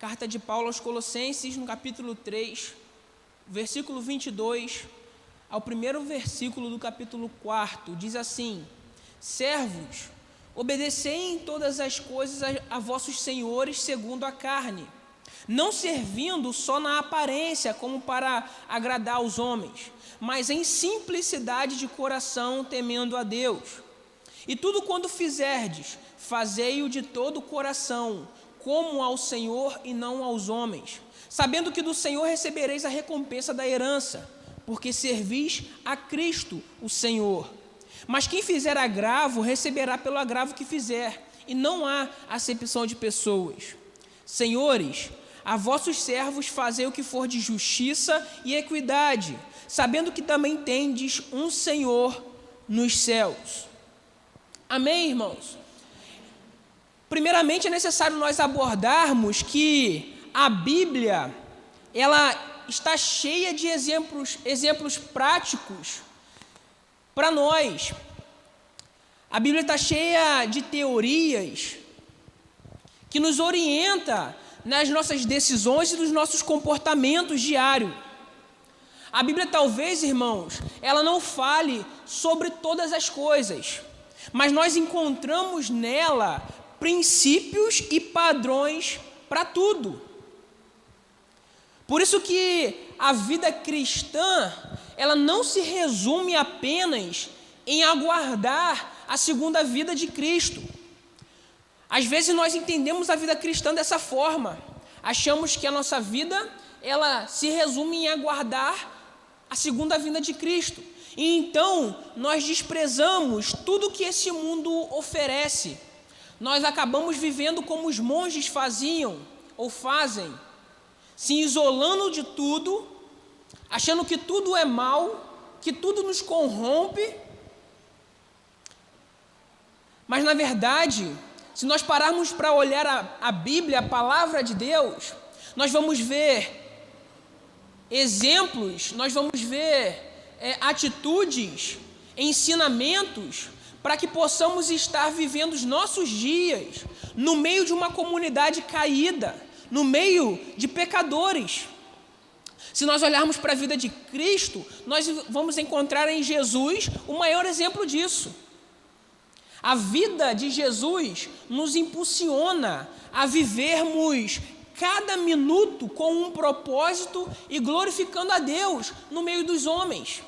Carta de Paulo aos Colossenses, no capítulo 3, versículo 22, ao primeiro versículo do capítulo 4, diz assim: servos, obedecei em todas as coisas a vossos senhores segundo a carne, não servindo só na aparência como para agradar aos homens, mas em simplicidade de coração, temendo a Deus. E tudo quando fizerdes, fazei-o de todo o coração, como ao Senhor e não aos homens, sabendo que do Senhor recebereis a recompensa da herança, porque servis a Cristo, o Senhor. Mas quem fizer agravo, receberá pelo agravo que fizer, e não há acepção de pessoas. Senhores, a vossos servos fazei o que for de justiça e equidade, sabendo que também tendes um Senhor nos céus. Amém, irmãos? Primeiramente, é necessário nós abordarmos que a Bíblia, ela está cheia de exemplos práticos para nós. A Bíblia está cheia de teorias que nos orienta nas nossas decisões e nos nossos comportamentos diários. A Bíblia talvez, irmãos, ela não fale sobre todas as coisas, mas nós encontramos nela princípios e padrões para tudo. Por isso que a vida cristã, ela não se resume apenas em aguardar a segunda vida de Cristo. Às vezes nós entendemos a vida cristã dessa forma. Achamos que a nossa vida, ela se resume em aguardar a segunda vinda de Cristo. E então nós desprezamos tudo que esse mundo oferece. Nós acabamos vivendo como os monges faziam ou fazem, se isolando de tudo, achando que tudo é mal, que tudo nos corrompe. Mas na verdade, se nós pararmos para olhar a Bíblia, a palavra de Deus, nós vamos ver exemplos, nós vamos ver atitudes, ensinamentos, para que possamos estar vivendo os nossos dias no meio de uma comunidade caída, no meio de pecadores. Se nós olharmos para a vida de Cristo, nós vamos encontrar em Jesus o maior exemplo disso. A vida de Jesus nos impulsiona a vivermos cada minuto com um propósito e glorificando a Deus no meio dos homens.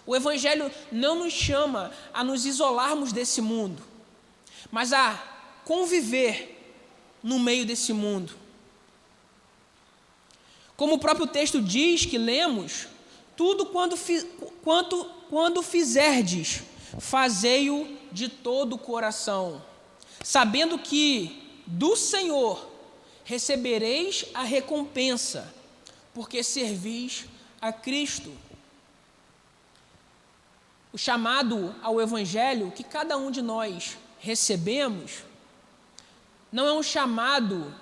O Evangelho não nos chama a nos isolarmos desse mundo, mas a conviver no meio desse mundo. Como o próprio texto diz que lemos, tudo quando fizerdes, fazei-o de todo o coração, sabendo que do Senhor recebereis a recompensa, porque servis a Cristo. O chamado ao Evangelho que cada um de nós recebemos não é um chamado,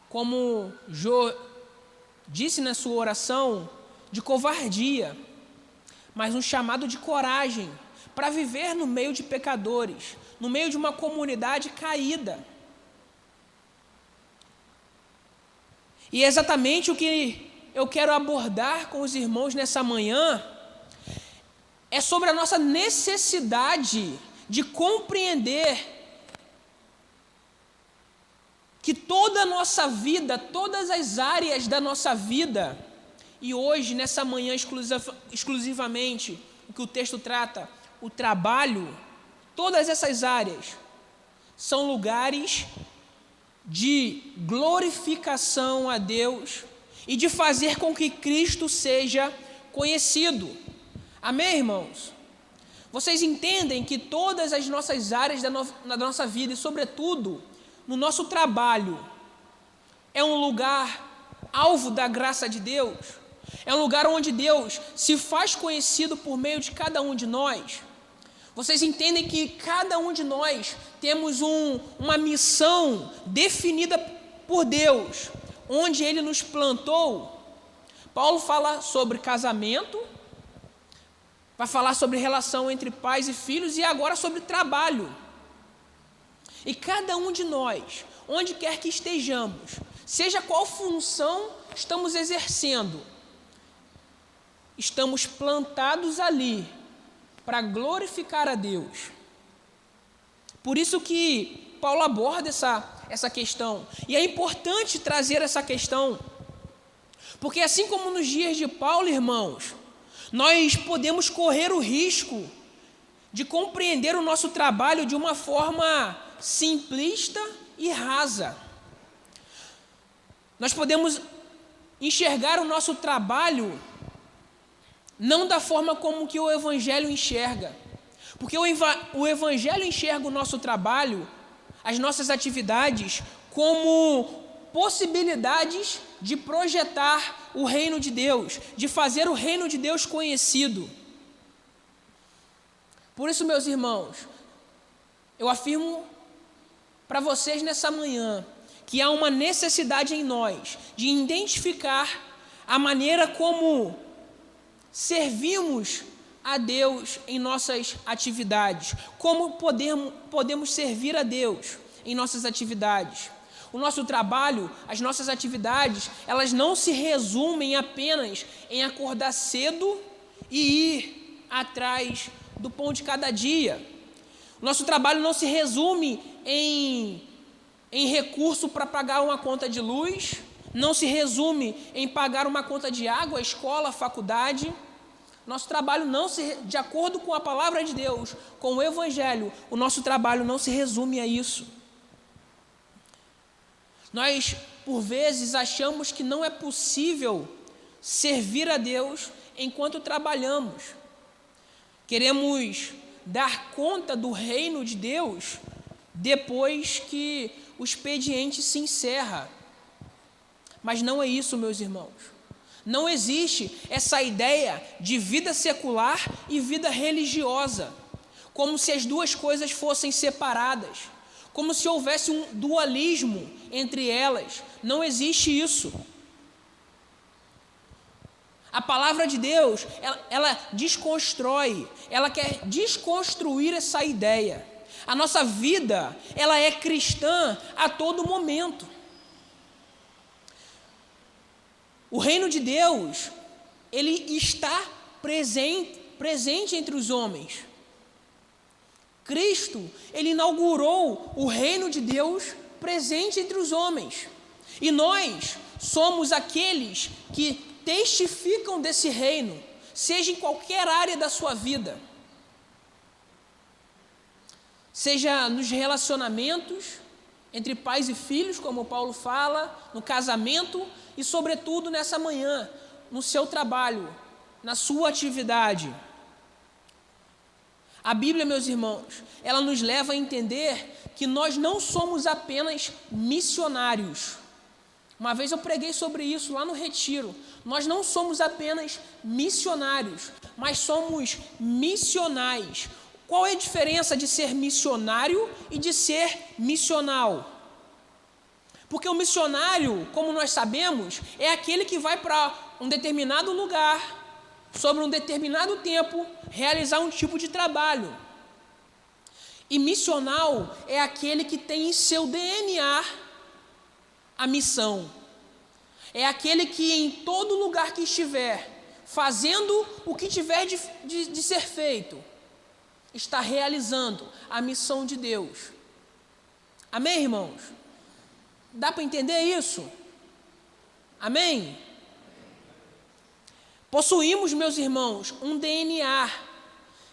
como Jô disse na sua oração, de covardia, mas um chamado de coragem para viver no meio de pecadores, no meio de uma comunidade caída. E é exatamente o que eu quero abordar com os irmãos nessa manhã, é sobre a nossa necessidade de compreender que toda a nossa vida, todas as áreas da nossa vida, e hoje, nessa manhã exclusivamente, o que o texto trata, o trabalho, todas essas áreas são lugares de glorificação a Deus e de fazer com que Cristo seja conhecido. Amém, irmãos? Vocês entendem que todas as nossas áreas da nossa vida, e sobretudo no nosso trabalho, é um lugar alvo da graça de Deus? É um lugar onde Deus se faz conhecido por meio de cada um de nós? Vocês entendem que cada um de nós temos uma missão definida por Deus, onde Ele nos plantou? Paulo fala sobre casamento, vai falar sobre relação entre pais e filhos e agora sobre trabalho. E cada um de nós, onde quer que estejamos, seja qual função estamos exercendo, estamos plantados ali para glorificar a Deus. Por isso que Paulo aborda essa questão. E é importante trazer essa questão, porque assim como nos dias de Paulo, irmãos, nós podemos correr o risco de compreender o nosso trabalho de uma forma simplista e rasa. Nós podemos enxergar o nosso trabalho não da forma como que o Evangelho enxerga. Porque o Evangelho enxerga o nosso trabalho, as nossas atividades, como possibilidades de projetar o reino de Deus, de fazer o reino de Deus conhecido. Por isso, meus irmãos, eu afirmo para vocês nessa manhã que há uma necessidade em nós de identificar a maneira como servimos a Deus em nossas atividades, como podemos servir a Deus em nossas atividades. O nosso trabalho, as nossas atividades, elas não se resumem apenas em acordar cedo e ir atrás do pão de cada dia. O nosso trabalho não se resume em recurso para pagar uma conta de luz, não se resume em pagar uma conta de água, escola, faculdade. Nosso trabalho não se, de acordo com a palavra de Deus, com o Evangelho, o nosso trabalho não se resume a isso. Nós, por vezes, achamos que não é possível servir a Deus enquanto trabalhamos. Queremos dar conta do reino de Deus depois que o expediente se encerra. Mas não é isso, meus irmãos. Não existe essa ideia de vida secular e vida religiosa, como se as duas coisas fossem separadas, como se houvesse um dualismo entre elas. Não existe isso. A palavra de Deus, ela desconstrói, ela quer desconstruir essa ideia. A nossa vida, ela é cristã a todo momento. O reino de Deus, ele está presente entre os homens. Cristo, ele inaugurou o reino de Deus presente entre os homens. E nós somos aqueles que testificam desse reino, seja em qualquer área da sua vida. Seja nos relacionamentos entre pais e filhos, como Paulo fala, no casamento e, sobretudo, nessa manhã, no seu trabalho, na sua atividade. A Bíblia, meus irmãos, ela nos leva a entender que nós não somos apenas missionários. Uma vez eu preguei sobre isso lá no retiro. Nós não somos apenas missionários, mas somos missionais. Qual é a diferença de ser missionário e de ser missional? Porque o missionário, como nós sabemos, é aquele que vai para um determinado lugar, sobre um determinado tempo, realizar um tipo de trabalho. E missional é aquele que tem em seu DNA a missão. É aquele que em todo lugar que estiver, fazendo o que tiver de ser feito, está realizando a missão de Deus. Amém, irmãos? Dá para entender isso? Amém? Possuímos, meus irmãos, um DNA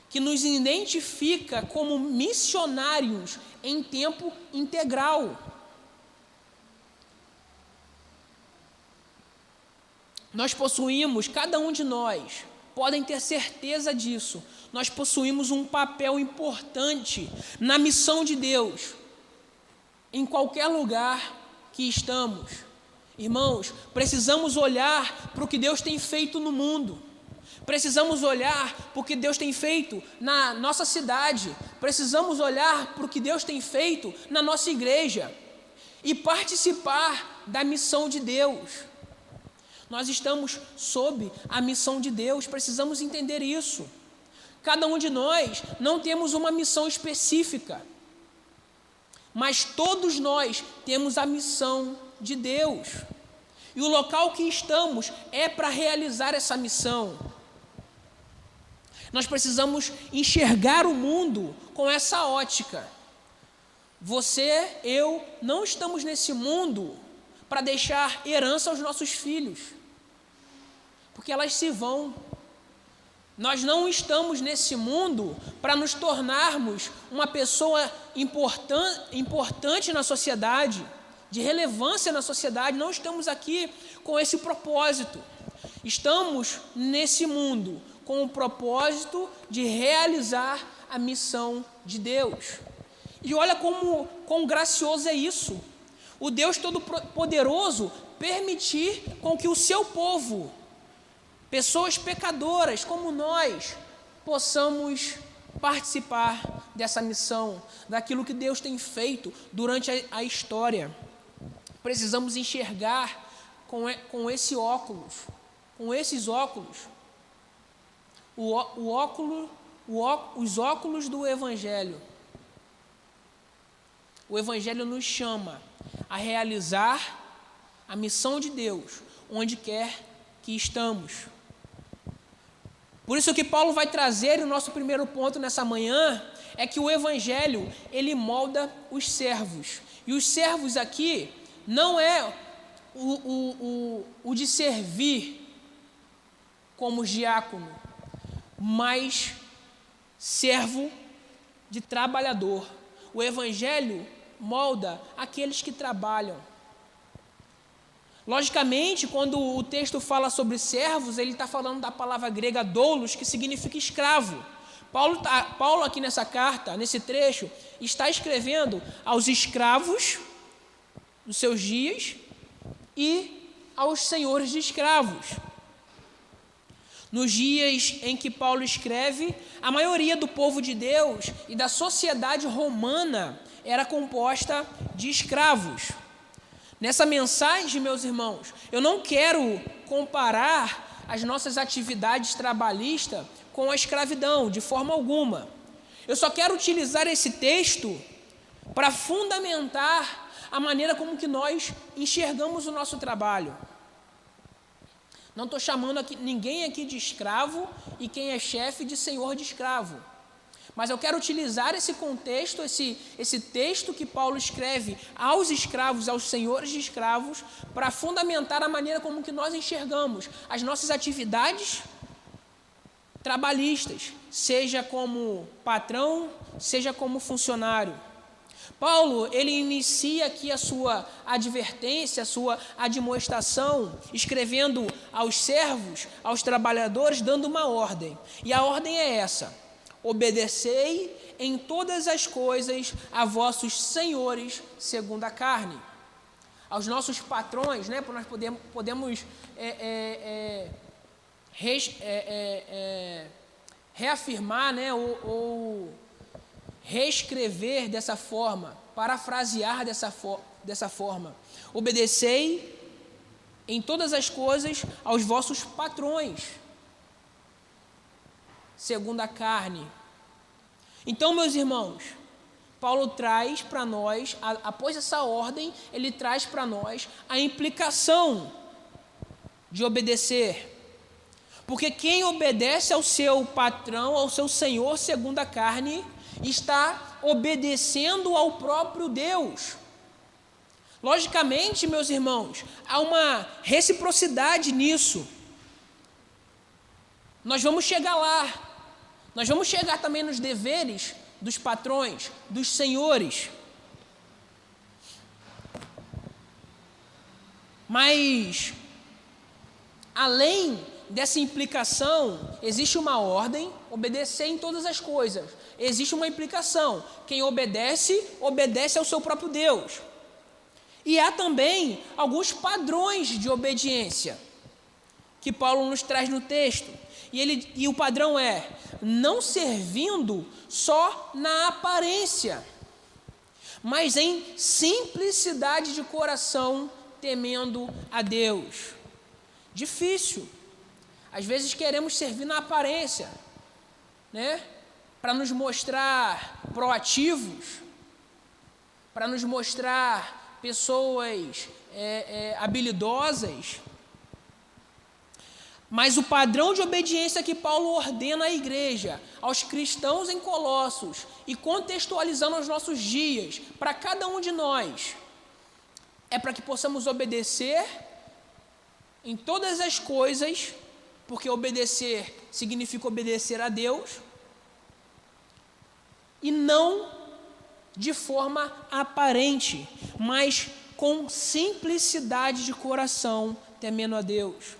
que nos identifica como missionários em tempo integral. Nós possuímos, cada um de nós, podem ter certeza disso, nós possuímos um papel importante na missão de Deus, em qualquer lugar que estamos. Irmãos, precisamos olhar para o que Deus tem feito no mundo, precisamos olhar para o que Deus tem feito na nossa cidade, precisamos olhar para o que Deus tem feito na nossa igreja e participar da missão de Deus. Nós estamos sob a missão de Deus, precisamos entender isso. Cada um de nós não temos uma missão específica. mas todos nós temos a missão de Deus. E o local que estamos é para realizar essa missão. Nós precisamos enxergar o mundo com essa ótica. Você, eu, não estamos nesse mundo para deixar herança aos nossos filhos, porque elas se vão. Nós não estamos nesse mundo para nos tornarmos uma pessoa importante na sociedade, de relevância na sociedade. Não estamos aqui com esse propósito. Estamos nesse mundo com o propósito de realizar a missão de Deus. E olha quão gracioso é isso. O Deus Todo-Poderoso permitir com que o seu povo, pessoas pecadoras como nós, possamos participar dessa missão, daquilo que Deus tem feito durante a história. Precisamos enxergar com esse óculos, com esses óculos, os óculos do Evangelho. O Evangelho nos chama a realizar a missão de Deus, onde quer que estamos. Por isso que Paulo vai trazer, o nosso primeiro ponto nessa manhã, é que o Evangelho, ele molda os servos. E os servos aqui não é o de servir como diácono, mas servo de trabalhador. O Evangelho molda aqueles que trabalham. Logicamente, quando o texto fala sobre servos, ele está falando da palavra grega doulos, que significa escravo. Paulo aqui nessa carta, nesse trecho, está escrevendo aos escravos dos seus dias e aos senhores de escravos. Nos dias em que Paulo escreve, a maioria do povo de Deus e da sociedade romana era composta de escravos. Nessa mensagem, meus irmãos, eu não quero comparar as nossas atividades trabalhistas com a escravidão, de forma alguma. Eu só quero utilizar esse texto para fundamentar a maneira como que nós enxergamos o nosso trabalho. Não estou chamando ninguém aqui de escravo e quem é chefe de senhor de escravo. Mas eu quero utilizar esse contexto, esse texto que Paulo escreve aos escravos, aos senhores de escravos, para fundamentar a maneira como que nós enxergamos as nossas atividades trabalhistas, seja como patrão, seja como funcionário. Paulo, ele inicia aqui a sua advertência, a sua admoestação, escrevendo aos servos, aos trabalhadores, dando uma ordem. E a ordem é essa: obedecei em todas as coisas a vossos senhores segundo a carne. Aos nossos patrões, né, nós podemos reafirmar, né, ou reescrever dessa forma, parafrasear dessa forma. Obedecei em todas as coisas aos vossos patrões, segundo a carne. Então, meus irmãos, Paulo traz para nós, após essa ordem, ele traz para nós a implicação de obedecer. Porque quem obedece ao seu patrão, ao seu senhor, segundo a carne, está obedecendo ao próprio Deus. Logicamente, meus irmãos, há uma reciprocidade nisso. Nós vamos chegar lá. Nós vamos chegar também nos deveres dos patrões, dos senhores. Mas, além dessa implicação, existe uma ordem, obedecer em todas as coisas. Existe uma implicação. Quem obedece, obedece ao seu próprio Deus. E há também alguns padrões de obediência que Paulo nos traz no texto. E o padrão é não servindo só na aparência, mas em simplicidade de coração, temendo a Deus. Difícil. Às vezes queremos servir na aparência, né? Para nos mostrar proativos. para nos mostrar pessoas habilidosas, mas o padrão de obediência que Paulo ordena à igreja, aos cristãos em Colossos, e contextualizando os nossos dias, para cada um de nós, é para que possamos obedecer em todas as coisas, porque obedecer significa obedecer a Deus, e não de forma aparente, mas com simplicidade de coração, temendo a Deus.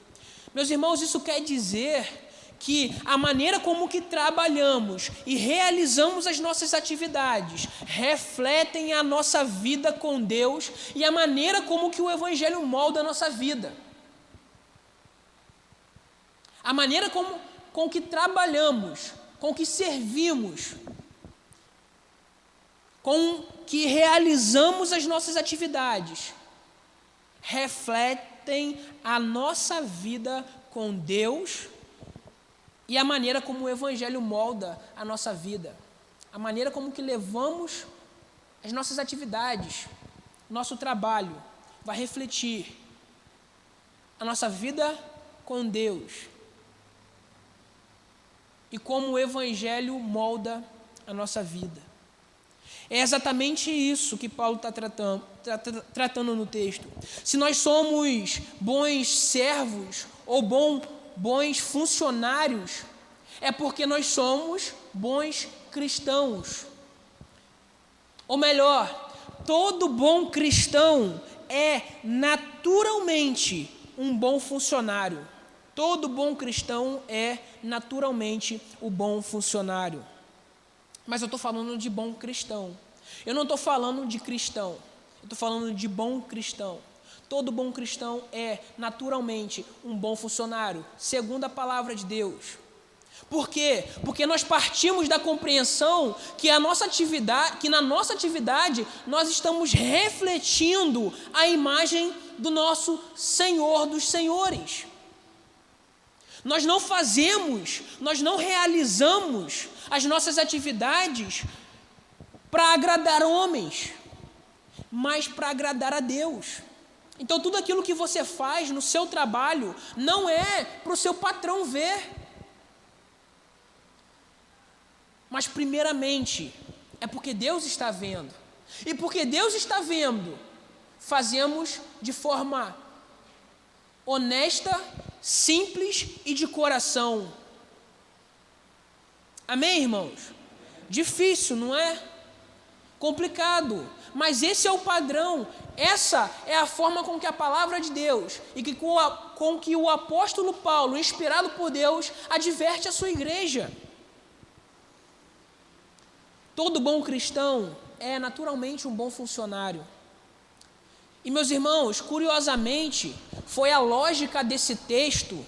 Meus irmãos, isso quer dizer que a maneira como que trabalhamos e realizamos as nossas atividades refletem a nossa vida com Deus e a maneira como que o Evangelho molda a nossa vida. A maneira com que trabalhamos, com que servimos, com que realizamos as nossas atividades, refletem a nossa vida com Deus e a maneira como o Evangelho molda a nossa vida, a maneira como que levamos as nossas atividades, nosso trabalho, vai refletir a nossa vida com Deus e como o Evangelho molda a nossa vida. É exatamente isso que Paulo está tratando no texto. Se nós somos bons servos ou bons funcionários, é porque nós somos bons cristãos. Ou melhor, todo bom cristão é naturalmente um bom funcionário. Todo bom cristão é naturalmente o bom funcionário. Mas eu estou falando de bom cristão. Eu não estou falando de cristão. Eu estou falando de bom cristão. Todo bom cristão é naturalmente um bom funcionário, segundo a palavra de Deus. Por quê? Porque nós partimos da compreensão que na nossa atividade nós estamos refletindo a imagem do nosso Senhor dos Senhores. Nós não realizamos as nossas atividades para agradar homens, mas para agradar a Deus. Então, tudo aquilo que você faz no seu trabalho não é para o seu patrão ver, mas primeiramente é porque Deus está vendo. E porque Deus está vendo, fazemos de forma honesta, simples e de coração. Amém, irmãos? Difícil, não é? Complicado, mas esse é o padrão, essa é a forma com que a palavra de Deus e com que o apóstolo Paulo, inspirado por Deus, adverte a sua igreja. Todo bom cristão é naturalmente um bom funcionário. E, meus irmãos, curiosamente, foi a lógica desse texto,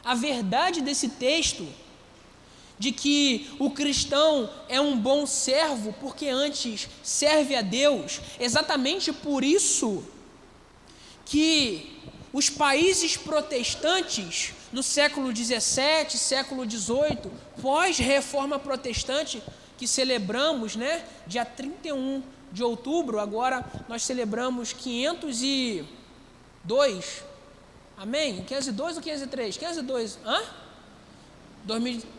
a verdade desse texto, de que o cristão é um bom servo porque antes serve a Deus, exatamente por isso que os países protestantes, no século XVII, século XVIII, pós-reforma protestante, que celebramos, dia 31 de outubro, agora nós celebramos 502, amém? 502 ou 503? 502,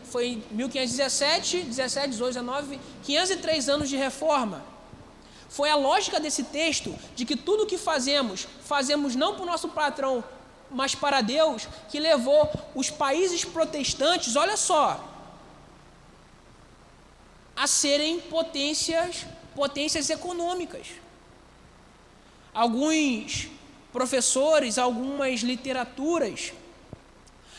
foi 1517, 17, 18, 19, 503 anos de reforma. Foi a lógica desse texto, de que tudo que fazemos não para o nosso patrão, mas para Deus, que levou os países protestantes, olha só, a serem potências econômicas. Alguns professores, algumas literaturas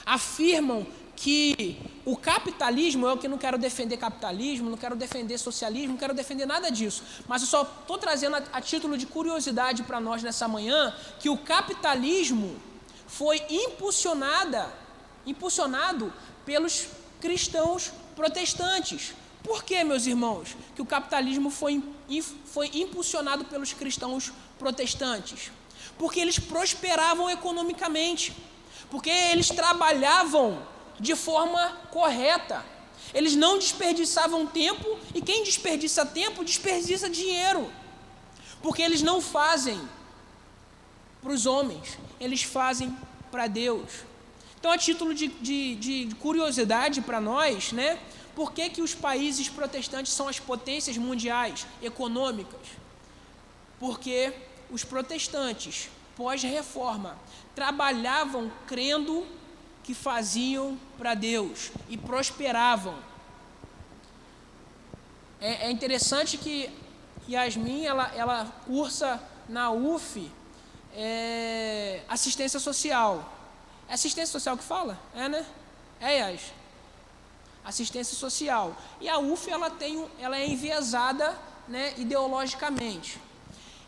afirmam que o capitalismo, eu que não quero defender capitalismo, não quero defender socialismo, não quero defender nada disso, mas eu só estou trazendo a título de curiosidade para nós nessa manhã, que o capitalismo foi impulsionado pelos cristãos protestantes. Por que, meus irmãos, que o capitalismo foi impulsionado pelos cristãos protestantes? Porque eles prosperavam economicamente, porque eles trabalhavam de forma correta, eles não desperdiçavam tempo, e quem desperdiça tempo, desperdiça dinheiro. Porque eles não fazem para os homens, eles fazem para Deus. Então, a título de curiosidade para nós, né? Por que os países protestantes são as potências mundiais econômicas? Porque os protestantes, pós-reforma, trabalhavam crendo que faziam para Deus e prosperavam. É interessante que Yasmin, ela cursa na UF assistência social. É assistência social que fala? É, né? É, Yas. Assistência social. E a UF, ela é enviesada, né, ideologicamente.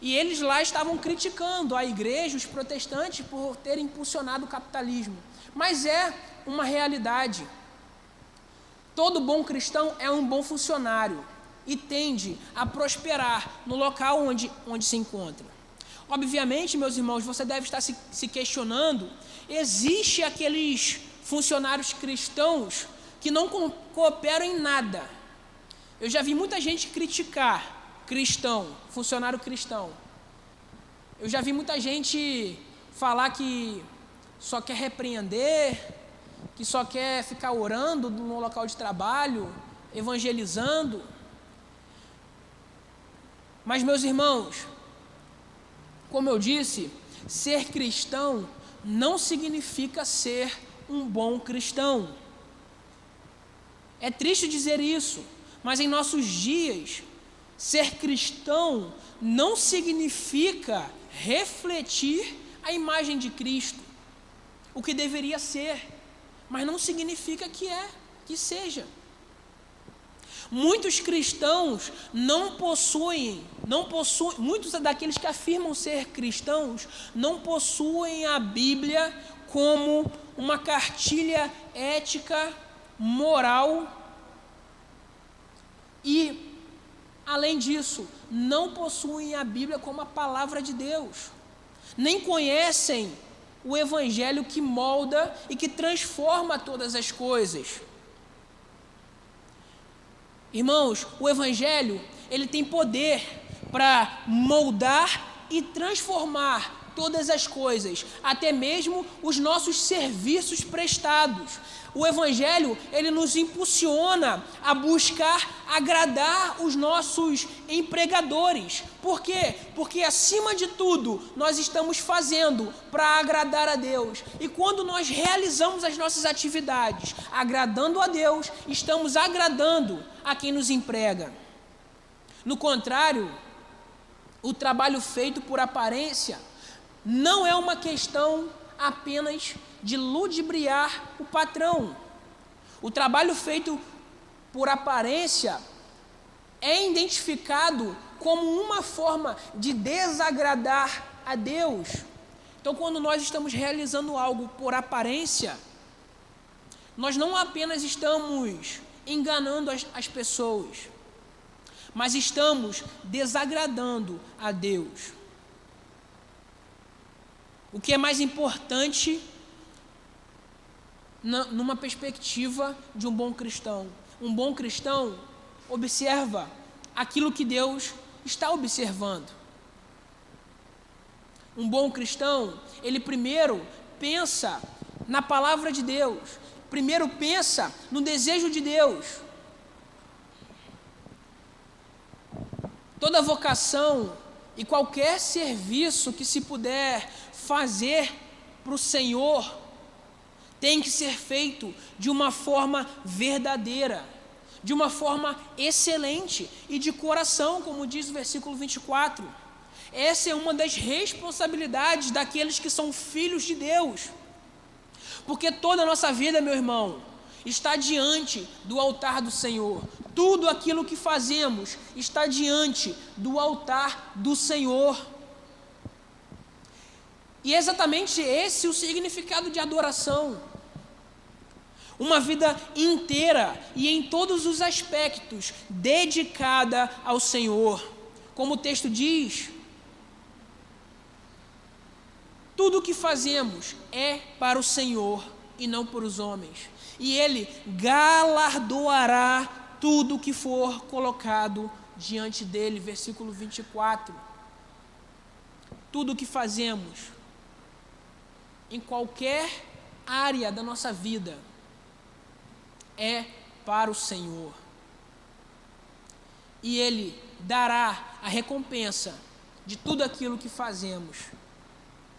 E eles lá estavam criticando a igreja, os protestantes, por terem impulsionado o capitalismo. Mas é uma realidade. Todo bom cristão é um bom funcionário e tende a prosperar no local onde se encontra. Obviamente, meus irmãos, você deve estar se questionando, existe aqueles funcionários cristãos que não cooperam em nada. Eu já vi muita gente criticar cristão, funcionário cristão. Eu já vi muita gente falar que só quer repreender, que só quer ficar orando no local de trabalho, evangelizando. Mas, meus irmãos, como eu disse, ser cristão não significa ser um bom cristão. É triste dizer isso, mas em nossos dias, ser cristão não significa refletir a imagem de Cristo, o que deveria ser, mas não significa que seja. Muitos cristãos muitos daqueles que afirmam ser cristãos não possuem a Bíblia como uma cartilha ética, moral e, além disso, não possuem a Bíblia como a palavra de Deus, nem conhecem o Evangelho que molda e que transforma todas as coisas. Irmãos, o Evangelho, ele tem poder para moldar e transformar todas as coisas, até mesmo os nossos serviços prestados. O Evangelho, ele nos impulsiona a buscar agradar os nossos empregadores. Por quê? Porque, acima de tudo, nós estamos fazendo para agradar a Deus. E quando nós realizamos as nossas atividades agradando a Deus, estamos agradando a quem nos emprega. No contrário, o trabalho feito por aparência não é uma questão apenas de ludibriar o patrão. O trabalho feito por aparência é identificado como uma forma de desagradar a Deus. Então, quando nós estamos realizando algo por aparência, nós não apenas estamos enganando as pessoas, mas estamos desagradando a Deus. O que é mais importante numa perspectiva de um bom cristão? Um bom cristão observa aquilo que Deus está observando. Um bom cristão, ele primeiro pensa na palavra de Deus, primeiro pensa no desejo de Deus. Toda vocação e qualquer serviço que se puder fazer para o Senhor tem que ser feito de uma forma verdadeira, de uma forma excelente e de coração, como diz o versículo 24. Essa é uma das responsabilidades daqueles que são filhos de Deus, porque toda a nossa vida, meu irmão, está diante do altar do Senhor. Tudo aquilo que fazemos está diante do altar do Senhor. E é exatamente esse o significado de adoração. Uma vida inteira e em todos os aspectos dedicada ao Senhor. Como o texto diz, tudo o que fazemos é para o Senhor e não para os homens. E Ele galardoará tudo o que for colocado diante dele. Versículo 24. tudo o que fazemos, em qualquer área da nossa vida, é para o Senhor. E Ele dará a recompensa de tudo aquilo que fazemos.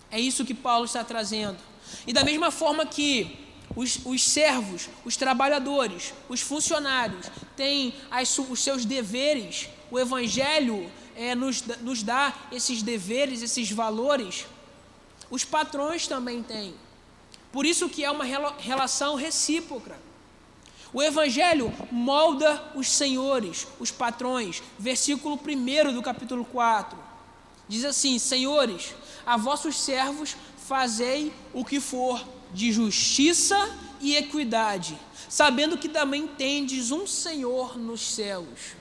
É isso que Paulo está trazendo. E da mesma forma que os servos, os trabalhadores, os funcionários têm os seus deveres, o Evangelho nos dá esses deveres, esses valores, os patrões também têm. Por isso que é uma relação recíproca. O Evangelho molda os senhores, os patrões. Versículo 1 do capítulo 4. Diz assim: Senhores, a vossos servos fazei o que for de justiça e equidade, sabendo que também tendes um Senhor nos céus.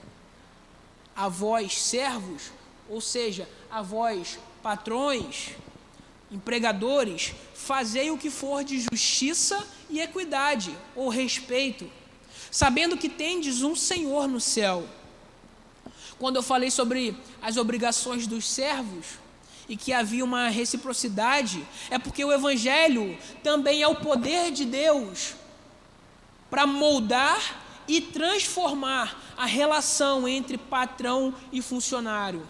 A vós, servos, ou seja, a vós, patrões, empregadores, fazei o que for de justiça e equidade, ou respeito, sabendo que tendes um Senhor no céu. Quando eu falei sobre as obrigações dos servos e que havia uma reciprocidade, é porque o Evangelho também é o poder de Deus para moldar e transformar a relação entre patrão e funcionário.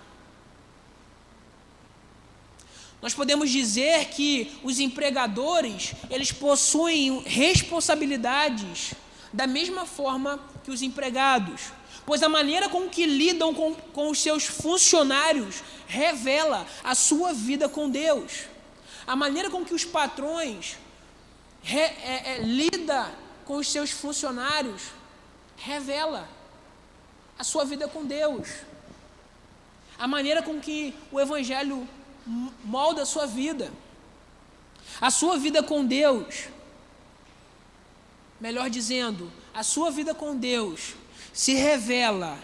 Nós podemos dizer que os empregadores, eles possuem responsabilidades da mesma forma que os empregados, pois a maneira com que lidam com os seus funcionários revela a sua vida com Deus. A maneira com que os patrões lidam com os seus funcionários revela a sua vida com Deus. A maneira com que o Evangelho molda a sua vida com Deus, melhor dizendo, a sua vida com Deus se revela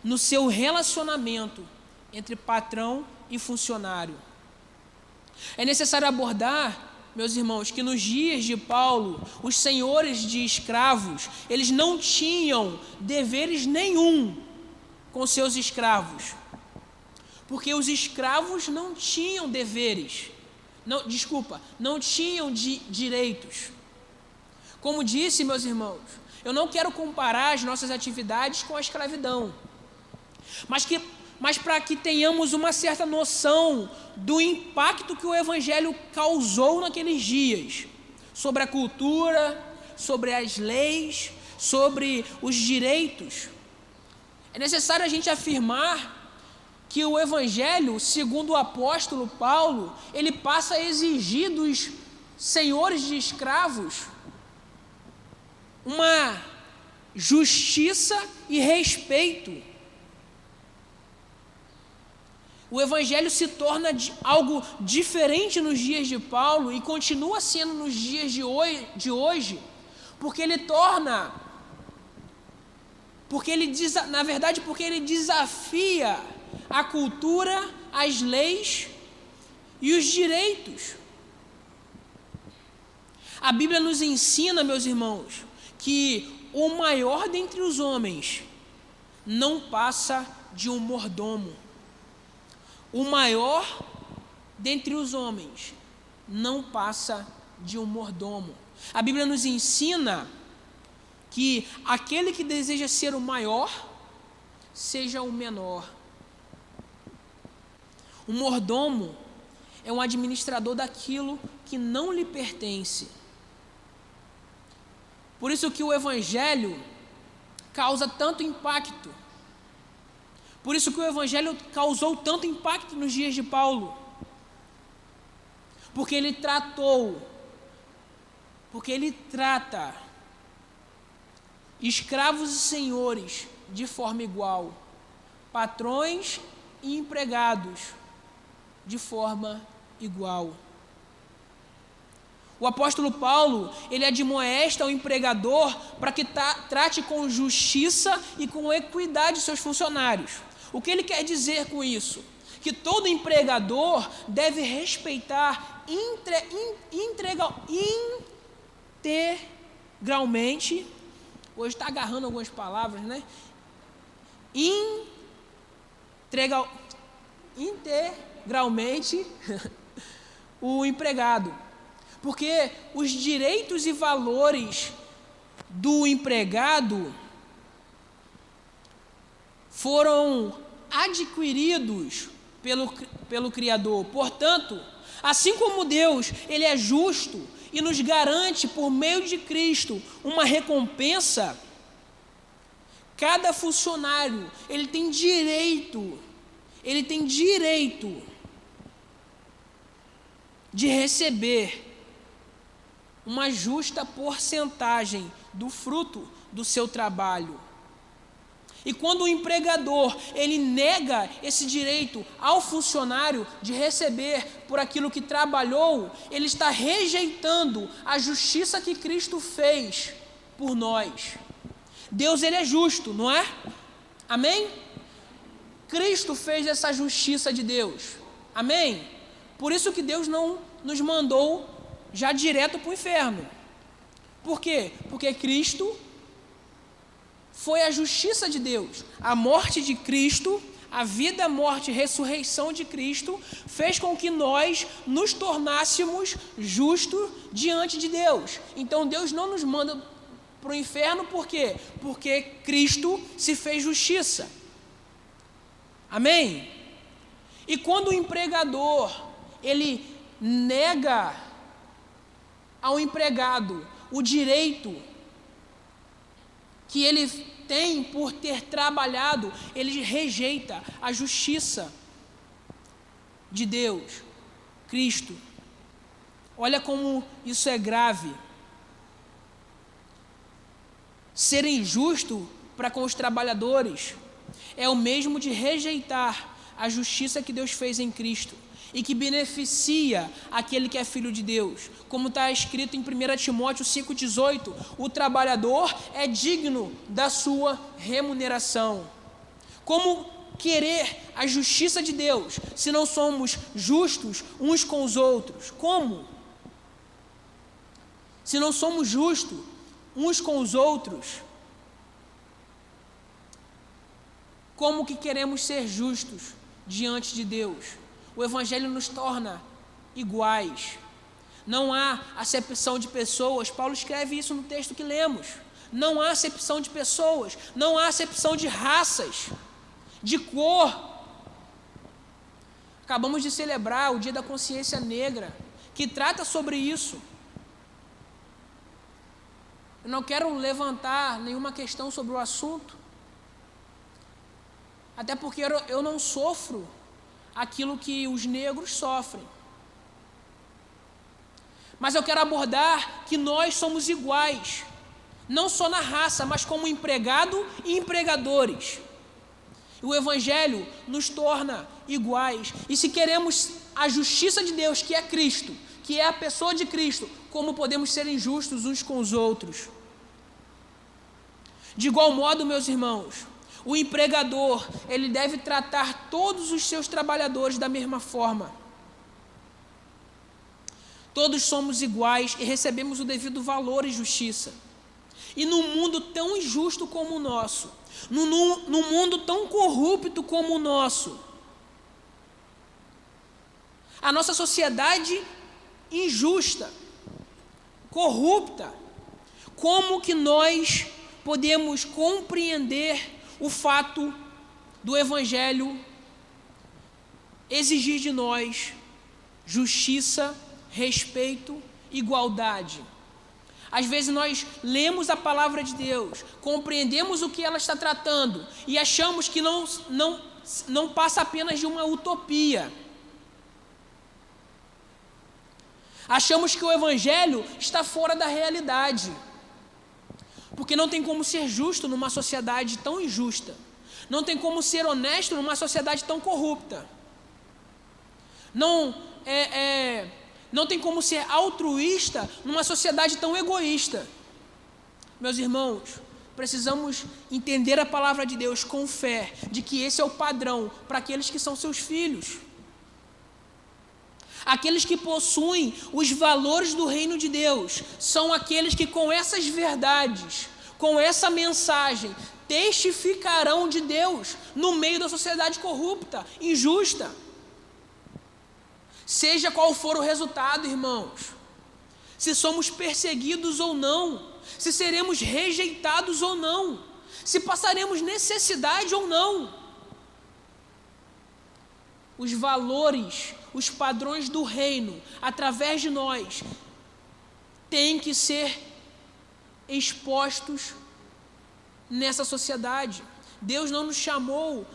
no seu relacionamento entre patrão e funcionário. É necessário abordar, meus irmãos, que nos dias de Paulo, os senhores de escravos, eles não tinham deveres nenhum com seus escravos, porque os escravos não tinham deveres, não tinham direitos. Como disse, meus irmãos, eu não quero comparar as nossas atividades com a escravidão, mas para que tenhamos uma certa noção do impacto que o Evangelho causou naqueles dias, sobre a cultura, sobre as leis, sobre os direitos. É necessário a gente afirmar que o Evangelho, segundo o apóstolo Paulo, ele passa a exigir dos senhores de escravos uma justiça e respeito. O Evangelho se torna algo diferente nos dias de Paulo e continua sendo nos dias de hoje, porque ele desafia a cultura, as leis e os direitos. A Bíblia nos ensina, meus irmãos, que o maior dentre os homens não passa de um mordomo. O maior dentre os homens não passa de um mordomo. A Bíblia nos ensina que aquele que deseja ser o maior, seja o menor. O mordomo é um administrador daquilo que não lhe pertence. Por isso que o Evangelho causa tanto impacto. Por isso que o Evangelho causou tanto impacto nos dias de Paulo. Porque ele trata escravos e senhores de forma igual, patrões e empregados de forma igual. O apóstolo Paulo, ele admoesta o empregador para que trate com justiça e com equidade seus funcionários. O que ele quer dizer com isso? Que todo empregador deve respeitar integralmente, hoje está agarrando algumas palavras, né? integralmente o empregado. Porque os direitos e valores do empregado foram adquiridos pelo Criador. Portanto, assim como Deus, Ele é justo e nos garante, por meio de Cristo, uma recompensa, cada funcionário, ele tem direito de receber uma justa porcentagem do fruto do seu trabalho. E quando o empregador, ele nega esse direito ao funcionário de receber por aquilo que trabalhou, ele está rejeitando a justiça que Cristo fez por nós. Deus, ele é justo, não é? Amém? Cristo fez essa justiça de Deus. Amém? Por isso que Deus não nos mandou já direto para o inferno. Por quê? Porque Cristo foi a justiça de Deus. A morte de Cristo, a vida, morte e ressurreição de Cristo fez com que nós nos tornássemos justos diante de Deus. Então Deus não nos manda para o inferno, por quê? Porque Cristo se fez justiça. Amém? E quando o empregador, ele nega ao empregado o direito que ele tem por ter trabalhado, ele rejeita a justiça de Deus, Cristo. Olha como isso é grave. Ser injusto para com os trabalhadores é o mesmo de rejeitar a justiça que Deus fez em Cristo e que beneficia aquele que é filho de Deus. Como está escrito em 1 Timóteo 5,18, o trabalhador é digno da sua remuneração. Como querer a justiça de Deus se não somos justos uns com os outros? Como? Se não somos justos uns com os outros, como que queremos ser justos diante de Deus? O Evangelho nos torna iguais. Não há acepção de pessoas. Paulo escreve isso no texto que lemos. Não há acepção de pessoas. Não há acepção de raças, de cor. Acabamos de celebrar o Dia da Consciência Negra, que trata sobre isso. Eu não quero levantar nenhuma questão sobre o assunto, até porque eu não sofro aquilo que os negros sofrem. Mas eu quero abordar que nós somos iguais, não só na raça, mas como empregado e empregadores. O Evangelho nos torna iguais. E se queremos a justiça de Deus, que é Cristo, que é a pessoa de Cristo, como podemos ser injustos uns com os outros? De igual modo, meus irmãos, o empregador, ele deve tratar todos os seus trabalhadores da mesma forma. Todos somos iguais e recebemos o devido valor e justiça. E num mundo tão injusto como o nosso, num mundo tão corrupto como o nosso, a nossa sociedade injusta, corrupta, como que nós podemos compreender o fato do Evangelho exigir de nós justiça, respeito, igualdade? Às vezes nós lemos a palavra de Deus, compreendemos o que ela está tratando e achamos que não passa apenas de uma utopia. Achamos que o Evangelho está fora da realidade. Porque não tem como ser justo numa sociedade tão injusta. Não tem como ser honesto numa sociedade tão corrupta. Não tem como ser altruísta numa sociedade tão egoísta. Meus irmãos, precisamos entender a palavra de Deus com fé, de que esse é o padrão para aqueles que são seus filhos. Aqueles que possuem os valores do reino de Deus são aqueles que, com essas verdades, com essa mensagem, testificarão de Deus no meio da sociedade corrupta, injusta. Seja qual for o resultado, irmãos, se somos perseguidos ou não, se seremos rejeitados ou não, se passaremos necessidade ou não, os valores, os padrões do reino, através de nós, têm que ser expostos nessa sociedade. Deus não nos chamou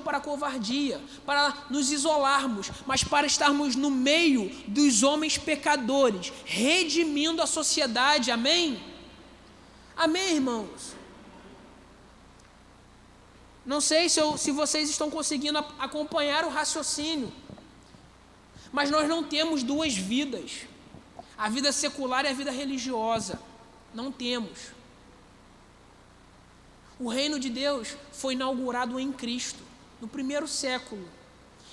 para a covardia, para nos isolarmos, mas para estarmos no meio dos homens pecadores, redimindo a sociedade, amém? Amém, irmãos? Não sei se vocês estão conseguindo acompanhar o raciocínio, mas nós não temos duas vidas, a vida secular e a vida religiosa, não temos. O reino de Deus foi inaugurado em Cristo, no primeiro século,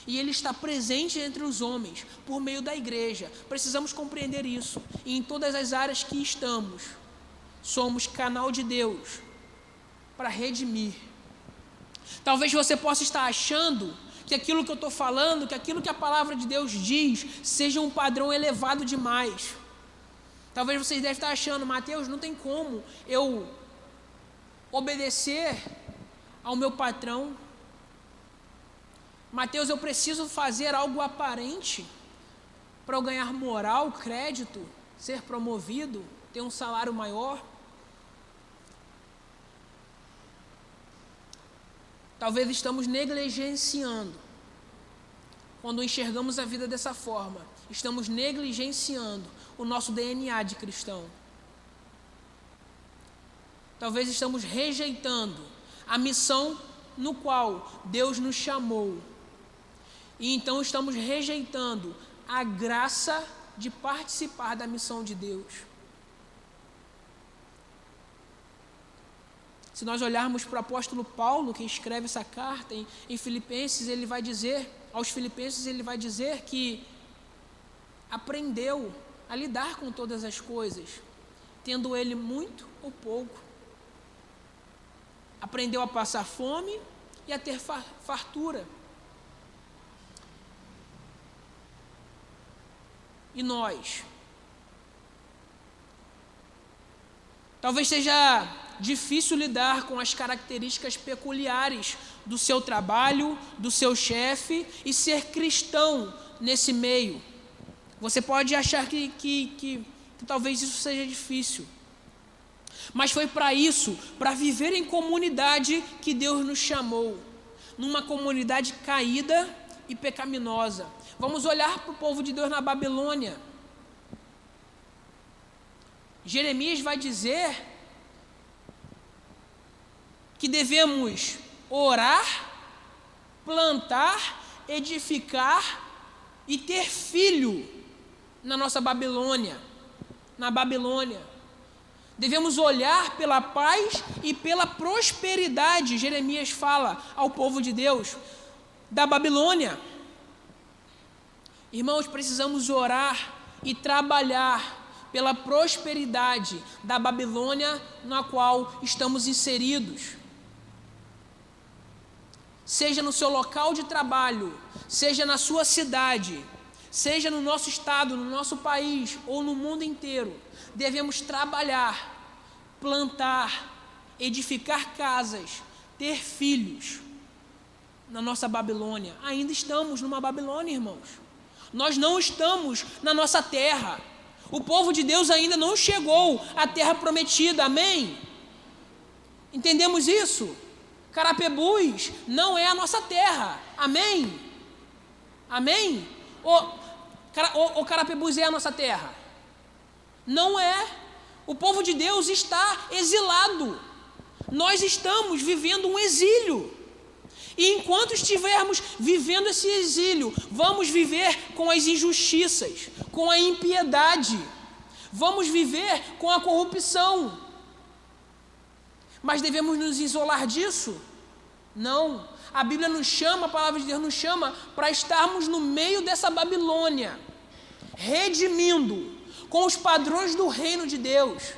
e ele está presente entre os homens, por meio da igreja. Precisamos compreender isso, e em todas as áreas que estamos, somos canal de Deus para redimir. Talvez você possa estar achando que aquilo que eu estou falando, que aquilo que a palavra de Deus diz, seja um padrão elevado demais. Talvez vocês devem estar achando, Mateus, não tem como eu obedecer ao meu patrão. Mateus, eu preciso fazer algo aparente para eu ganhar moral, crédito, ser promovido, ter um salário maior. Talvez estamos negligenciando, quando enxergamos a vida dessa forma, estamos negligenciando o nosso DNA de cristão. Talvez estamos rejeitando a missão no qual Deus nos chamou. E então estamos rejeitando a graça de participar da missão de Deus. Se nós olharmos para o apóstolo Paulo, que escreve essa carta em Filipenses, ele vai dizer, aos Filipenses ele vai dizer que aprendeu a lidar com todas as coisas, tendo ele muito ou pouco. Aprendeu a passar fome e a ter fartura. E nós? Talvez seja difícil lidar com as características peculiares do seu trabalho, do seu chefe, e ser cristão nesse meio. Você pode achar que talvez isso seja difícil. Mas foi para isso, para viver em comunidade, que Deus nos chamou. Numa comunidade caída e pecaminosa. Vamos olhar para o povo de Deus na Babilônia. Jeremias vai dizer que devemos orar, plantar, edificar e ter filho na nossa Babilônia. Na Babilônia. Devemos olhar pela paz e pela prosperidade, Jeremias fala ao povo de Deus, da Babilônia. Irmãos, precisamos orar e trabalhar pela prosperidade da Babilônia na qual estamos inseridos. Seja no seu local de trabalho, seja na sua cidade, seja no nosso estado, no nosso país ou no mundo inteiro, devemos trabalhar, plantar, edificar casas, ter filhos na nossa Babilônia. Ainda estamos numa Babilônia, irmãos. Nós não estamos na nossa terra. O povo de Deus ainda não chegou à terra prometida, amém? Entendemos isso? Carapebus não é a nossa terra, amém? Amém? O Carapebus é a nossa terra? Não é. O povo de Deus está exilado. Nós estamos vivendo um exílio. E enquanto estivermos vivendo esse exílio, vamos viver com as injustiças, com a impiedade, vamos viver com a corrupção. Mas devemos nos isolar disso? Não. A Bíblia nos chama, a palavra de Deus nos chama para estarmos no meio dessa Babilônia, redimindo com os padrões do reino de Deus.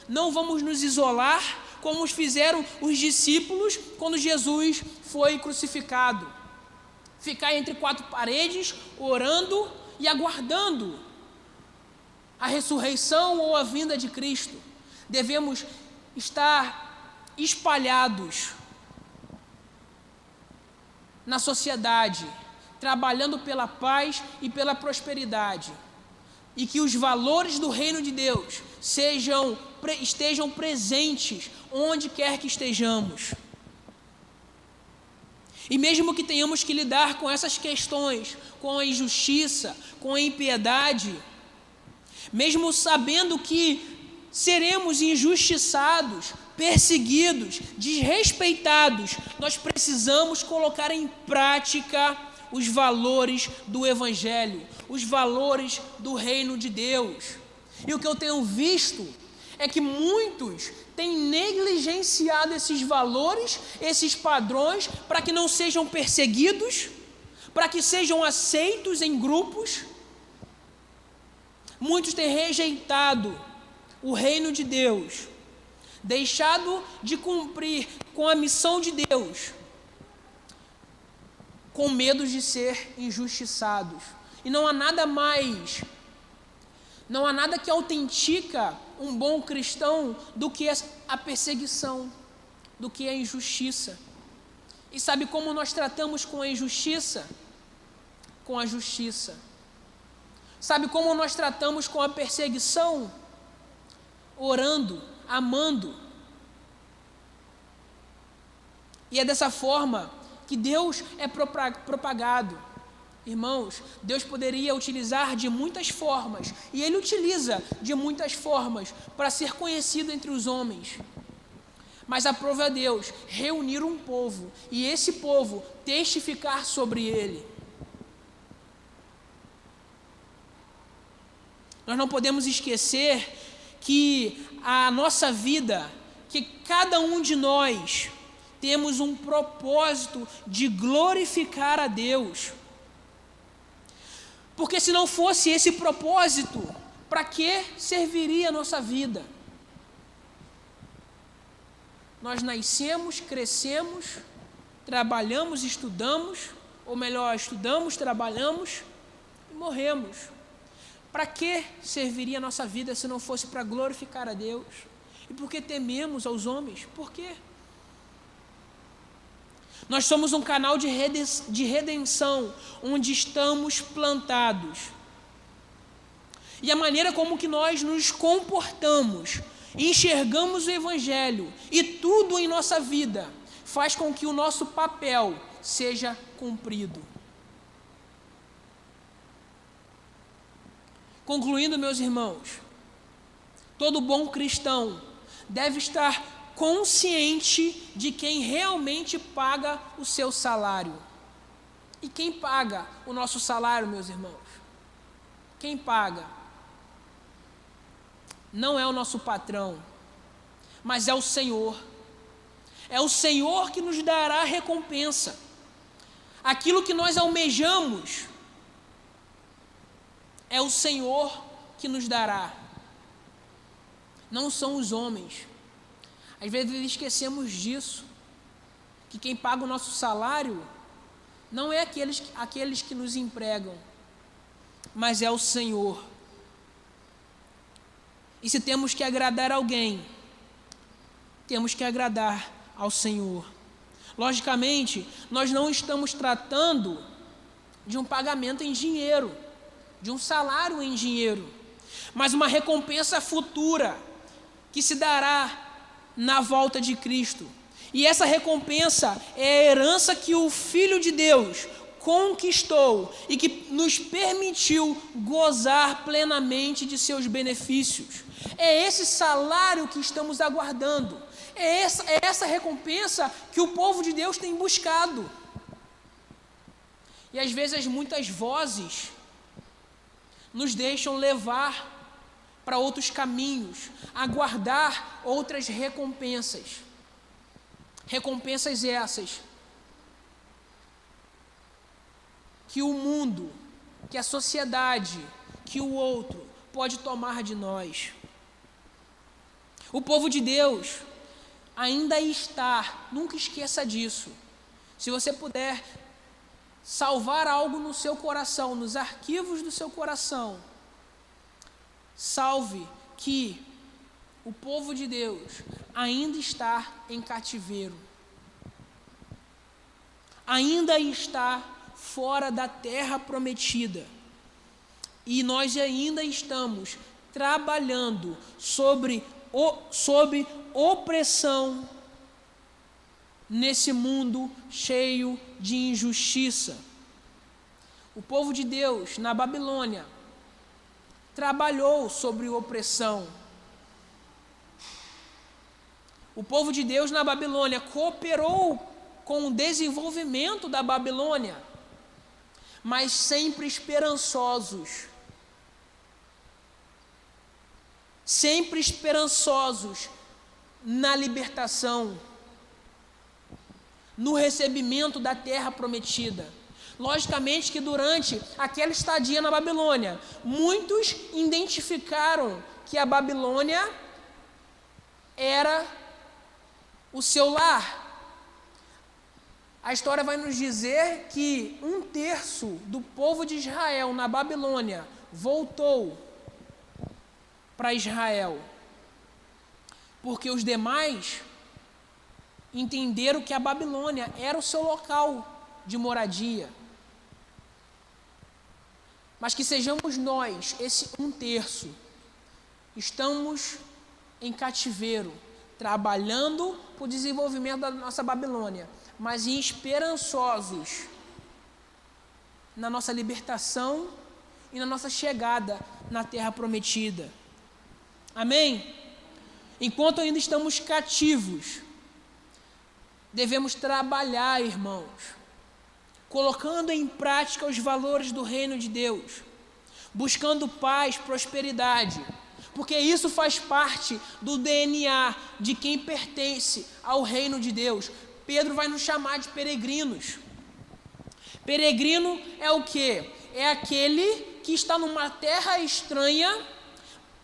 Não vamos nos isolar como fizeram os discípulos quando Jesus foi crucificado. ficar entre quatro paredes, orando e aguardando a ressurreição ou a vinda de Cristo. Devemos estar espalhados na sociedade, trabalhando pela paz e pela prosperidade, e que os valores do reino de Deus estejam presentes onde quer que estejamos. E mesmo que tenhamos que lidar com essas questões, com a injustiça, com a impiedade, mesmo sabendo que seremos injustiçados, perseguidos, desrespeitados, nós precisamos colocar em prática os valores do Evangelho, os valores do reino de Deus. E o que eu tenho visto é que muitos têm negligenciado esses valores, esses padrões, para que não sejam perseguidos, para que sejam aceitos em grupos. Muitos têm rejeitado o reino de Deus, deixado de cumprir com a missão de Deus, com medo de ser injustiçados. E não há nada que autentica um bom cristão do que a perseguição, do que a injustiça. E sabe como nós tratamos com a injustiça? Com a justiça. Sabe como nós tratamos com a perseguição? Orando, amando. E é dessa forma que Deus é propagado. Irmãos, Deus poderia utilizar de muitas formas, e Ele utiliza de muitas formas para ser conhecido entre os homens. Mas aprove a Deus reunir um povo, e esse povo testificar sobre Ele. Nós não podemos esquecer que a nossa vida, que cada um de nós temos um propósito de glorificar a Deus. Porque se não fosse esse propósito, para que serviria a nossa vida? Nós nascemos, crescemos, trabalhamos, estudamos, ou melhor, estudamos, trabalhamos e morremos. Para que serviria a nossa vida se não fosse para glorificar a Deus? E por que tememos aos homens? Por quê? Nós somos um canal de redenção, onde estamos plantados. E a maneira como que nós nos comportamos, enxergamos o Evangelho e tudo em nossa vida, faz com que o nosso papel seja cumprido. Concluindo, meus irmãos, todo bom cristão deve estar consciente de quem realmente paga o seu salário. E quem paga o nosso salário, meus irmãos? Quem paga? Não é o nosso patrão, mas é o Senhor. É o Senhor que nos dará a recompensa. Aquilo que nós almejamos, é o Senhor que nos dará. Não são os homens. Às vezes esquecemos disso, que quem paga o nosso salário não é aqueles que nos empregam, mas é o Senhor. E se temos que agradar alguém, temos que agradar ao Senhor. Logicamente, nós não estamos tratando de um pagamento em dinheiro, de um salário em dinheiro, mas uma recompensa futura que se dará na volta de Cristo. E essa recompensa é a herança que o Filho de Deus conquistou e que nos permitiu gozar plenamente de seus benefícios. É esse salário que estamos aguardando. É essa recompensa que o povo de Deus tem buscado. E às vezes muitas vozes nos deixam levar para outros caminhos, aguardar outras recompensas. Recompensas essas que o mundo, que a sociedade, que o outro pode tomar de nós. O povo de Deus ainda está, nunca esqueça disso. Se você puder salvar algo no seu coração, nos arquivos do seu coração. Salve que o povo de Deus ainda está em cativeiro, ainda está fora da terra prometida, e nós ainda estamos trabalhando sob opressão nesse mundo cheio de injustiça. O povo de Deus na Babilônia trabalhou sobre opressão. O povo de Deus na Babilônia cooperou com o desenvolvimento da Babilônia, mas sempre esperançosos. Sempre esperançosos na libertação, no recebimento da terra prometida. Logicamente que durante aquela estadia na Babilônia, muitos identificaram que a Babilônia era o seu lar. A história vai nos dizer que 1/3 do povo de Israel na Babilônia voltou para Israel, porque os demais entenderam que a Babilônia era o seu local de moradia. Mas que sejamos nós, esse 1/3, estamos em cativeiro, trabalhando para o desenvolvimento da nossa Babilônia, mas esperançosos na nossa libertação e na nossa chegada na terra prometida. Amém? Enquanto ainda estamos cativos, devemos trabalhar, irmãos, colocando em prática os valores do reino de Deus, buscando paz, prosperidade, porque isso faz parte do DNA de quem pertence ao reino de Deus. Pedro vai nos chamar de peregrinos. Peregrino é o quê? É aquele que está numa terra estranha,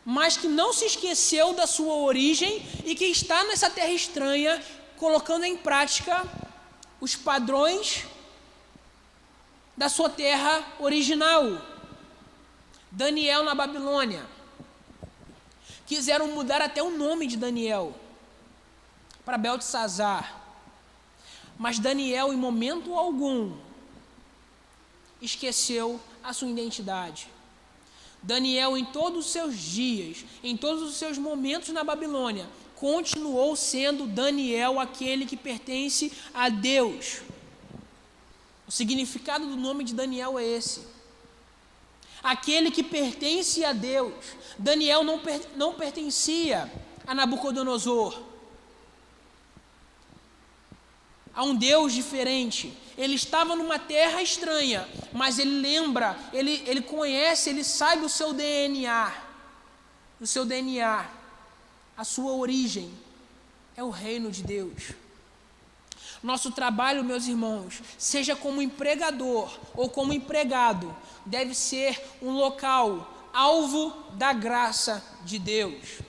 mas que não se esqueceu da sua origem e que está nessa terra estranha, colocando em prática os padrões da sua terra original. Daniel na Babilônia. Quiseram mudar até o nome de Daniel para Beltesazar. Mas Daniel, em momento algum, esqueceu a sua identidade. Daniel, em todos os seus dias, em todos os seus momentos na Babilônia, continuou sendo Daniel, aquele que pertence a Deus. O significado do nome de Daniel é esse: aquele que pertence a Deus. Daniel não pertencia a Nabucodonosor, a um Deus diferente. Ele estava numa terra estranha, mas ele lembra, ele conhece, ele sabe o seu DNA. O seu DNA, a sua origem, é o reino de Deus. Nosso trabalho, meus irmãos, seja como empregador ou como empregado, deve ser um local alvo da graça de Deus.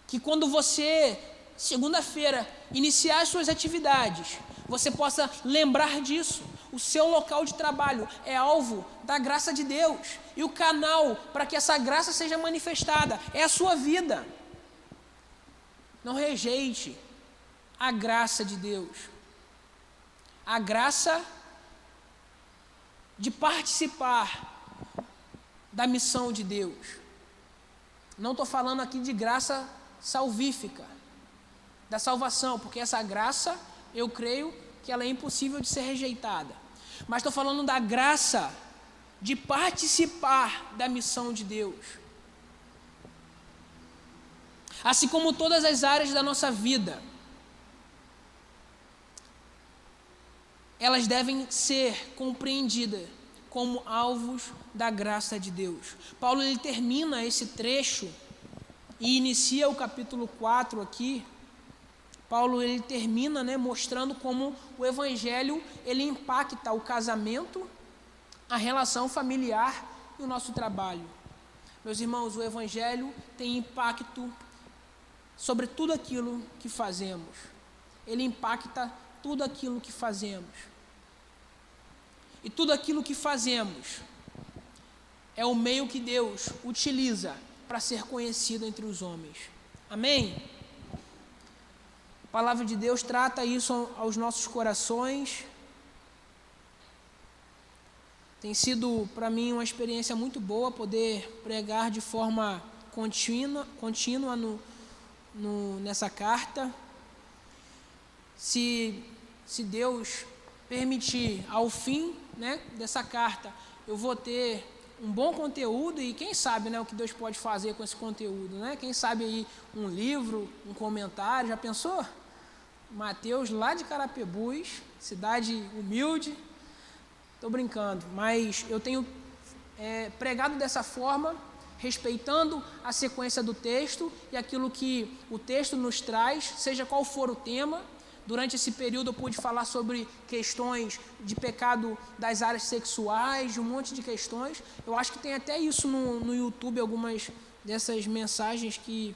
Que quando você, segunda-feira, iniciar as suas atividades, você possa lembrar disso. O seu local de trabalho é alvo da graça de Deus, e o canal para que essa graça seja manifestada é a sua vida. Não rejeite a graça de Deus, a graça de participar da missão de Deus. Não estou falando aqui de graça salvífica, da salvação, porque essa graça, eu creio que ela é impossível de ser rejeitada. Mas estou falando da graça de participar da missão de Deus. Assim como todas as áreas da nossa vida, elas devem ser compreendidas como alvos da graça de Deus. Paulo, ele termina esse trecho e inicia o capítulo 4 aqui. Paulo, ele termina, mostrando como o evangelho, ele impacta o casamento, a relação familiar e o nosso trabalho. Meus irmãos, o evangelho tem impacto sobre tudo aquilo que fazemos. Ele impacta tudo aquilo que fazemos. E tudo aquilo que fazemos é o meio que Deus utiliza para ser conhecido entre os homens. Amém? A palavra de Deus trata isso aos nossos corações. Tem sido para mim uma experiência muito boa poder pregar de forma contínua nessa carta. Se Deus permitir, ao fim, né, dessa carta, eu vou ter um bom conteúdo e quem sabe, né, o que Deus pode fazer com esse conteúdo, né? Quem sabe aí um livro, um comentário, já pensou? Mateus lá de Carapebus, cidade humilde, estou brincando, mas eu tenho pregado dessa forma, respeitando a sequência do texto e aquilo que o texto nos traz, seja qual for o tema. Durante esse período eu pude falar sobre questões de pecado das áreas sexuais, de um monte de questões. Eu acho que tem até isso no YouTube, algumas dessas mensagens que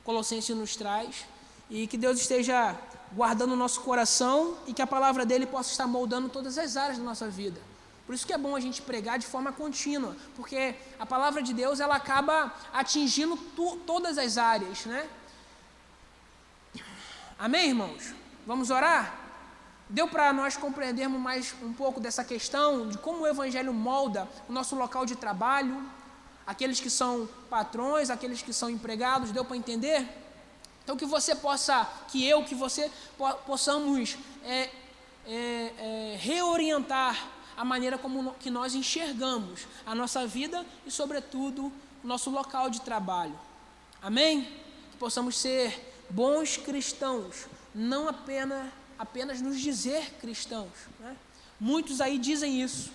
Colossenses nos traz. E que Deus esteja guardando o nosso coração e que a palavra dele possa estar moldando todas as áreas da nossa vida. Por isso que é bom a gente pregar de forma contínua, porque a palavra de Deus ela acaba atingindo todas as áreas, né? Amém, irmãos? Vamos orar? Deu para nós compreendermos mais um pouco dessa questão de como o Evangelho molda o nosso local de trabalho, aqueles que são patrões, aqueles que são empregados, deu para entender? Então que você possamos reorientar a maneira como que nós enxergamos a nossa vida e, sobretudo, o nosso local de trabalho. Amém? Que possamos ser bons cristãos, não apenas nos dizer cristãos, né? Muitos aí dizem isso,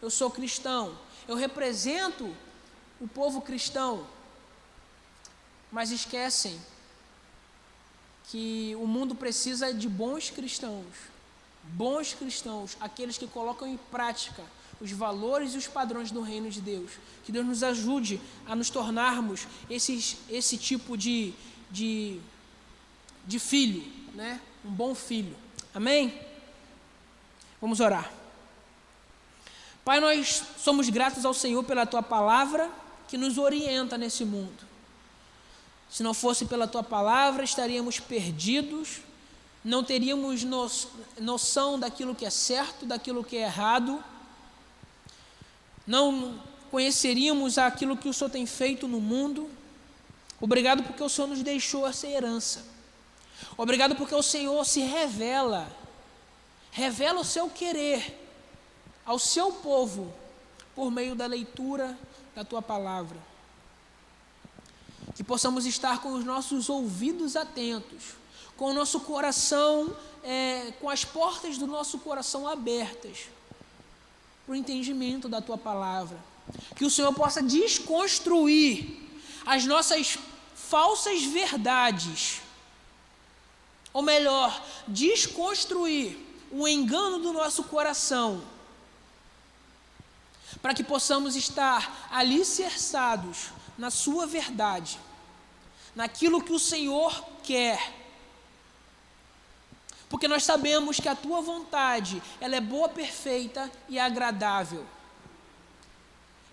eu sou cristão, eu represento o povo cristão, mas esquecem que o mundo precisa de bons cristãos, aqueles que colocam em prática os valores e os padrões do reino de Deus. Que Deus nos ajude a nos tornarmos esse tipo de filho, né? Um bom filho. Amém? Vamos orar. Pai, nós somos gratos ao Senhor pela Tua palavra que nos orienta nesse mundo. Se não fosse pela Tua palavra, estaríamos perdidos, não teríamos noção daquilo que é certo, daquilo que é errado, não conheceríamos aquilo que o Senhor tem feito no mundo. Obrigado porque o Senhor nos deixou essa herança. Obrigado porque o Senhor se revela o seu querer ao seu povo por meio da leitura da Tua palavra. Que possamos estar com os nossos ouvidos atentos, com o nosso coração, com as portas do nosso coração abertas para o entendimento da Tua palavra. Que o Senhor possa desconstruir as nossas falsas verdades, ou melhor, desconstruir o engano do nosso coração, para que possamos estar alicerçados na Sua verdade, naquilo que o Senhor quer, porque nós sabemos que a Tua vontade, ela é boa, perfeita e agradável,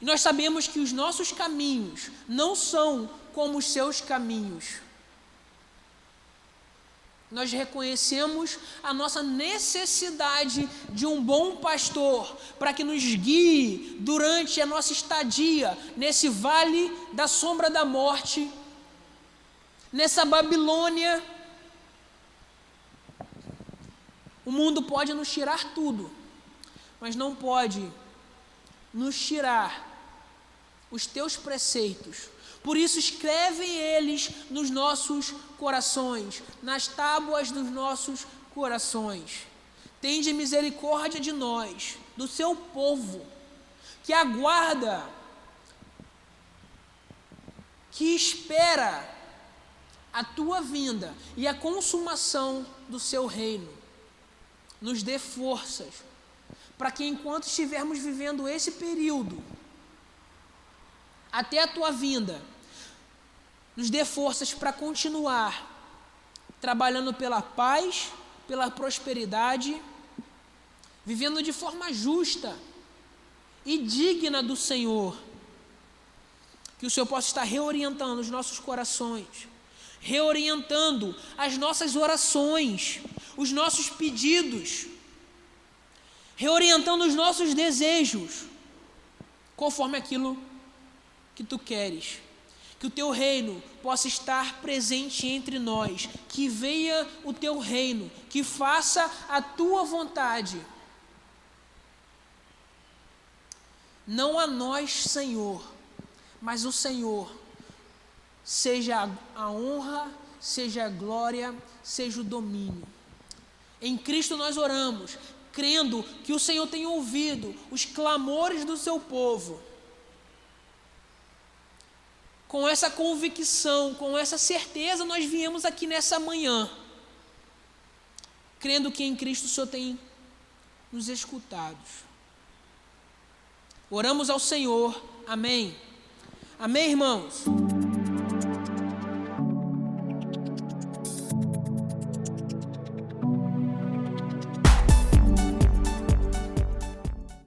e nós sabemos que os nossos caminhos não são como os Seus caminhos. Nós reconhecemos a nossa necessidade de um bom pastor para que nos guie durante a nossa estadia nesse vale da sombra da morte, nessa Babilônia. O mundo pode nos tirar tudo, mas não pode nos tirar os Teus preceitos. Por isso, escreve eles nos nossos corações, nas tábuas dos nossos corações. Tende misericórdia de nós, do Seu povo, que aguarda, que espera a Tua vinda e a consumação do Seu reino. Nos dê forças, para que enquanto estivermos vivendo esse período, até a Tua vinda, nos dê forças para continuar trabalhando pela paz, pela prosperidade, vivendo de forma justa e digna do Senhor. Que o Senhor possa estar reorientando os nossos corações, reorientando as nossas orações, os nossos pedidos, reorientando os nossos desejos, conforme aquilo que tu queres. Que o teu reino possa estar presente entre nós, que venha o teu reino, que faça a tua vontade. Não a nós, Senhor, mas o Senhor, seja a honra, seja a glória, seja o domínio. Em Cristo nós oramos, crendo que o Senhor tem ouvido os clamores do seu povo. Com essa convicção, com essa certeza, nós viemos aqui nessa manhã, crendo que em Cristo o Senhor tem nos escutado. Oramos ao Senhor. Amém. Amém, irmãos?